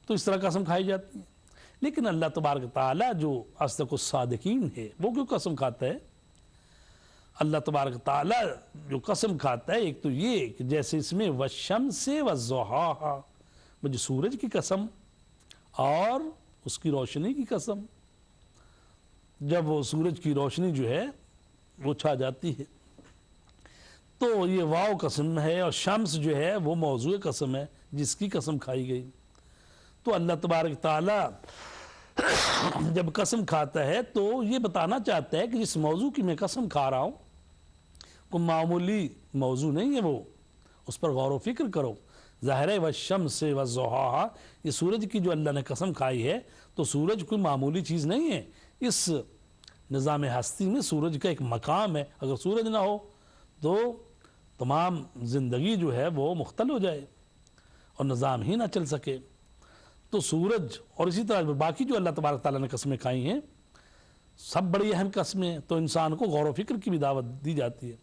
تو اس طرح قسم کھائی جاتی ہیں۔ لیکن اللہ تبارک تعالیٰ جو اصدق الصادقین ہے وہ کیوں قسم کھاتا ہے؟ اللہ تبارک تعالیٰ جو قسم کھاتا ہے ایک تو یہ کہ جیسے اس میں والشمس والضحاہا، مجھے سورج کی قسم اور اس کی روشنی کی قسم، جب وہ سورج کی روشنی جو ہے وہ چھا جاتی ہے تو یہ واو قسم ہے، اور شمس جو ہے وہ موضوع قسم ہے جس کی قسم کھائی گئی۔ تو اللہ تبارک تعالیٰ جب قسم کھاتا ہے تو یہ بتانا چاہتا ہے کہ جس موضوع کی میں قسم کھا رہا ہوں کوئی معمولی موضوع نہیں ہے، وہ اس پر غور و فکر کرو۔ ظاہر ہے والشمس والضحاہا، یہ سورج کی جو اللہ نے قسم کھائی ہے تو سورج کوئی معمولی چیز نہیں ہے، اس نظام ہستی میں سورج کا ایک مقام ہے، اگر سورج نہ ہو تو تمام زندگی جو ہے وہ مختل ہو جائے اور نظام ہی نہ چل سکے۔ تو سورج اور اسی طرح باقی جو اللہ تبارک تعالیٰ نے قسمیں کھائی ہیں سب بڑی اہم قسمیں، تو انسان کو غور و فکر کی بھی دعوت دی جاتی ہے۔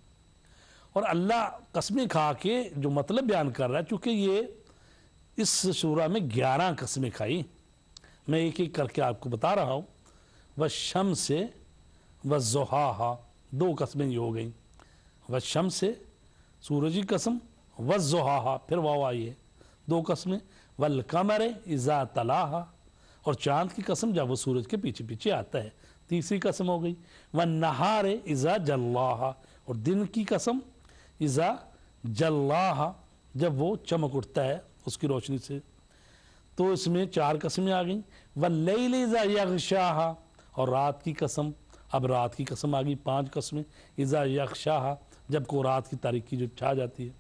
اور اللہ قسمیں کھا کے جو مطلب بیان کر رہا ہے، چونکہ یہ اس سورہ میں 11 قسمیں کھائی، میں ایک ایک کر کے آپ کو بتا رہا ہوں۔ والشمس والضحاہا، 2 قسمیں یہ ہو گئیں، والشمس سورج کی قسم، والضحاہا پھر واو آئی ہے، 2 قسمیں، والقمر اذا تلاہا، اور چاند کی قسم جب وہ سورج کے پیچھے پیچھے آتا ہے، 3 قسم ہو گئی، والنہار اذا جلاہا، اور دن کی قسم اذا جلاہا، جب وہ چمک اٹھتا ہے اس کی روشنی سے، تو اس میں 4 قسمیں آ گئیں، واللیل اذا یغشاہا، اور رات کی قسم، اب رات کی قسم آ گئی 5 قسمیں، اذا یغشاہا، جب کو رات کی تاریکی جو چھا جاتی ہے،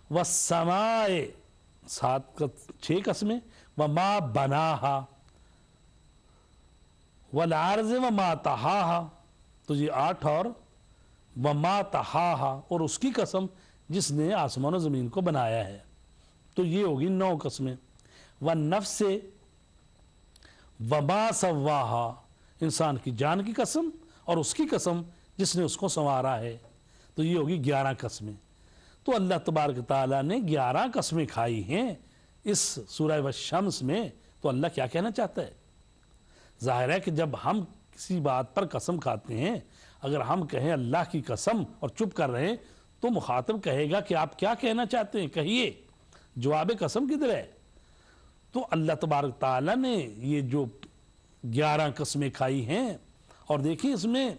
والسماء 6 قسمیں، وما بناہا، والارض وما طحاہا، تو یہ 8 اور وما طحاہا، اور اس کی قسم جس نے آسمان و زمین کو بنایا ہے، تو یہ ہوگی 9 قسمیں، والنفس وما سواہا، انسان کی جان کی قسم اور اس کی قسم جس نے اس کو سنوارا ہے، تو یہ ہوگی 11 قسمیں۔ تو اللہ تبارک تعالیٰ نے 11 قسمیں کھائی ہیں اس سورہ والشمس میں، تو اللہ کیا کہنا چاہتا ہے؟ ظاہر ہے کہ جب ہم کسی بات پر قسم کھاتے ہیں، اگر ہم کہیں اللہ کی قسم اور چپ کر رہے ہیں تو مخاطب کہے گا کہ آپ کیا کہنا چاہتے ہیں، کہیے، جواب قسم کدھر ہے؟ تو اللہ تبارک تعالیٰ نے یہ جو 11 قسمیں کھائی ہیں، اور دیکھیں اس میں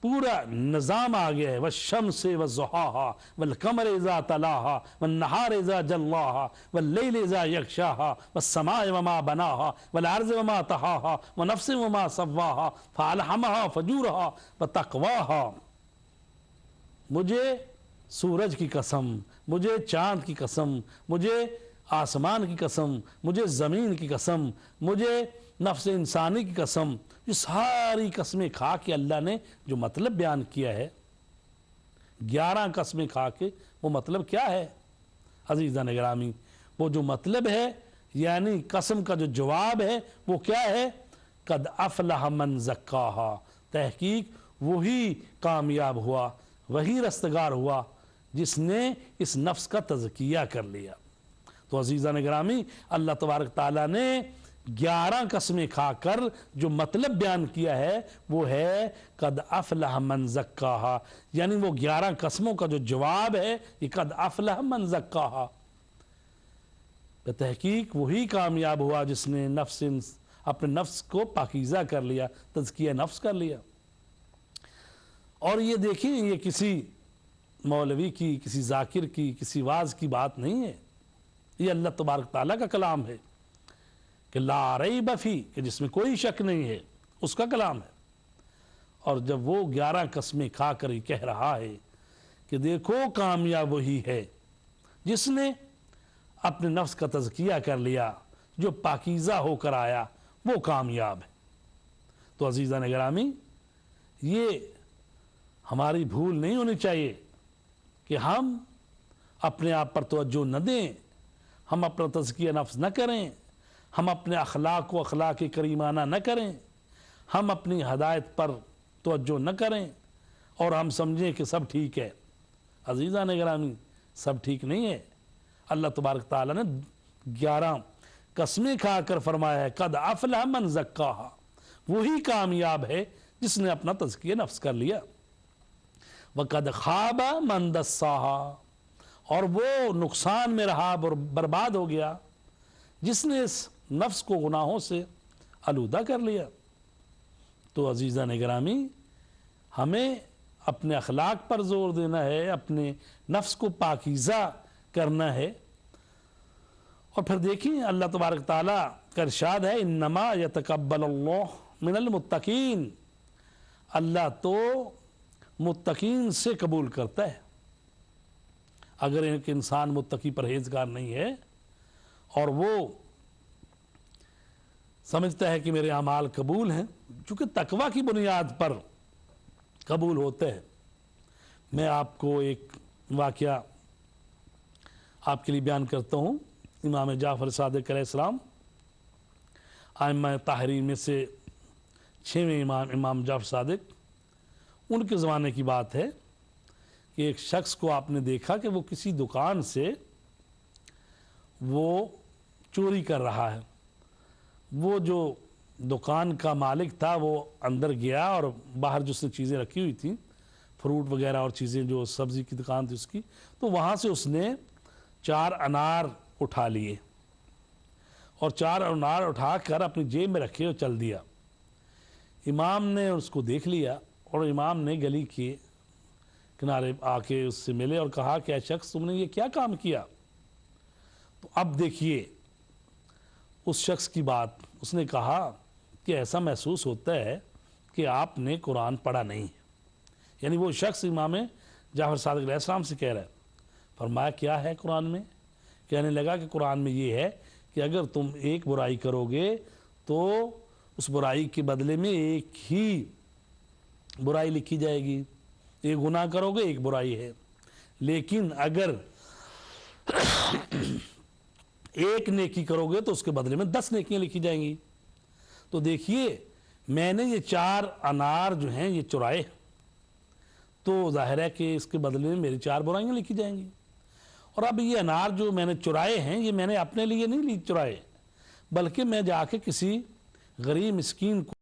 پورا نظام آ گیا ہے، والشمس والضحاہا، والقمر اذا تلاہا، والنہار اذا جلاہا، واللیل اذا یغشاہا، والسماء وما بناہا، والارض وما طحاہا، ونفس وما سواہا، فالہمہا فجورہا وتقواہا۔ مجھے سورج کی قسم، مجھے چاند کی قسم، مجھے آسمان کی قسم، مجھے زمین کی قسم، مجھے نفس انسانی کی قسم، یہ ساری قسمیں کھا کے اللہ نے جو مطلب بیان کیا ہے، 11 قسمیں کھا کے وہ مطلب کیا ہے عزیزان گرامی؟ وہ جو مطلب ہے یعنی قسم کا جو جواب ہے وہ کیا ہے؟ قد افلح من زکاہا، تحقیق وہی کامیاب ہوا، وہی رستگار ہوا جس نے اس نفس کا تزکیہ کر لیا۔ تو عزیزان گرامی، اللہ تبارک تعالیٰ نے 11 قسمیں کھا کر جو مطلب بیان کیا ہے وہ ہے قد افلح من زکاہا، یعنی وہ 11 قسموں کا جو جواب ہے یہ قد افلح من زکاہا، تحقیق وہی کامیاب ہوا جس نے اپنے نفس کو پاکیزہ کر لیا، تزکیہ نفس کر لیا۔ اور یہ دیکھیں، یہ کسی مولوی کی، کسی ذاکر کی، کسی واعظ کی بات نہیں ہے، یہ اللہ تبارک تعالیٰ کا کلام ہے کہ لا ریب فی، کہ جس میں کوئی شک نہیں ہے، اس کا کلام ہے۔ اور جب وہ 11 قسمیں کھا کر ہی کہہ رہا ہے کہ دیکھو کامیاب وہی ہے جس نے اپنے نفس کا تزکیہ کر لیا، جو پاکیزہ ہو کر آیا وہ کامیاب ہے۔ تو عزیزان گرامی، یہ ہماری بھول نہیں ہونی چاہیے کہ ہم اپنے آپ پر توجہ نہ دیں، ہم اپنا تزکیہ نفس نہ کریں، ہم اپنے اخلاق کو اخلاق کریمانہ نہ کریں، ہم اپنی ہدایت پر توجہ نہ کریں اور ہم سمجھیں کہ سب ٹھیک ہے۔ عزیزان گرامی، سب ٹھیک نہیں ہے۔ اللہ تبارک تعالیٰ نے 11 قسمیں کھا کر فرمایا ہے قد افلح من زکاہا، وہی کامیاب ہے جس نے اپنا تزکیہ نفس کر لیا، وقد خاب من دساہا، اور وہ نقصان میں رہا اور برباد ہو گیا جس نے اس نفس کو گناہوں سے آلودہ کر لیا۔ تو عزیزان گرامی، ہمیں اپنے اخلاق پر زور دینا ہے، اپنے نفس کو پاکیزہ کرنا ہے۔ اور پھر دیکھیں اللہ تبارک تعالیٰ کا ارشاد ہے انما یتقبل اللہ من المتقین، اللہ تو متقین سے قبول کرتا ہے۔ اگر ایک انسان متقی پرہیزگار نہیں ہے اور وہ سمجھتا ہے کہ میرے اعمال قبول ہیں، چونکہ تقوی کی بنیاد پر قبول ہوتے ہیں۔ میں آپ کو ایک واقعہ آپ کے لیے بیان کرتا ہوں۔ امام جعفر صادق علیہ السلام ائمہ طاہرین میں سے 6ویں امام جعفر صادق، ان کے زمانے کی بات ہے کہ ایک شخص کو آپ نے دیکھا کہ وہ کسی دکان سے وہ چوری کر رہا ہے۔ وہ جو دکان کا مالک تھا وہ اندر گیا اور باہر جو اس نے چیزیں رکھی ہوئی تھیں، فروٹ وغیرہ اور چیزیں، جو سبزی کی دکان تھی اس کی، تو وہاں سے اس نے 4 انار اٹھا لیے اور 4 انار اٹھا کر اپنی جیب میں رکھے اور چل دیا۔ امام نے اس کو دیکھ لیا اور امام نے گلی کے کنارے آ کے اس سے ملے اور کہا کہ اے شخص، تم نے یہ کیا کام کیا؟ تو اب دیکھیے اس شخص کی بات، اس نے کہا کہ ایسا محسوس ہوتا ہے کہ آپ نے قرآن پڑھا نہیں ہے۔ یعنی وہ شخص امام جعفر صادق علیہ السلام سے کہہ رہا ہے۔ فرمایا کیا ہے قرآن میں؟ کہنے لگا کہ قرآن میں یہ ہے کہ اگر تم ایک برائی کرو گے تو اس برائی کے بدلے میں ایک ہی برائی لکھی جائے گی، ایک گناہ کرو گے ایک برائی ہے، لیکن اگر ایک نیکی کرو گے تو اس کے بدلے میں 10 نیکیاں لکھی جائیں گی۔ تو دیکھیے میں نے یہ 4 انار جو ہیں یہ چرائے، تو ظاہر ہے کہ اس کے بدلے میں میری 4 برائیاں لکھی جائیں گی۔ اور اب یہ انار جو میں نے چرائے ہیں یہ میں نے اپنے لیے نہیں چرائے، بلکہ میں جا کے کسی غریب مسکین کو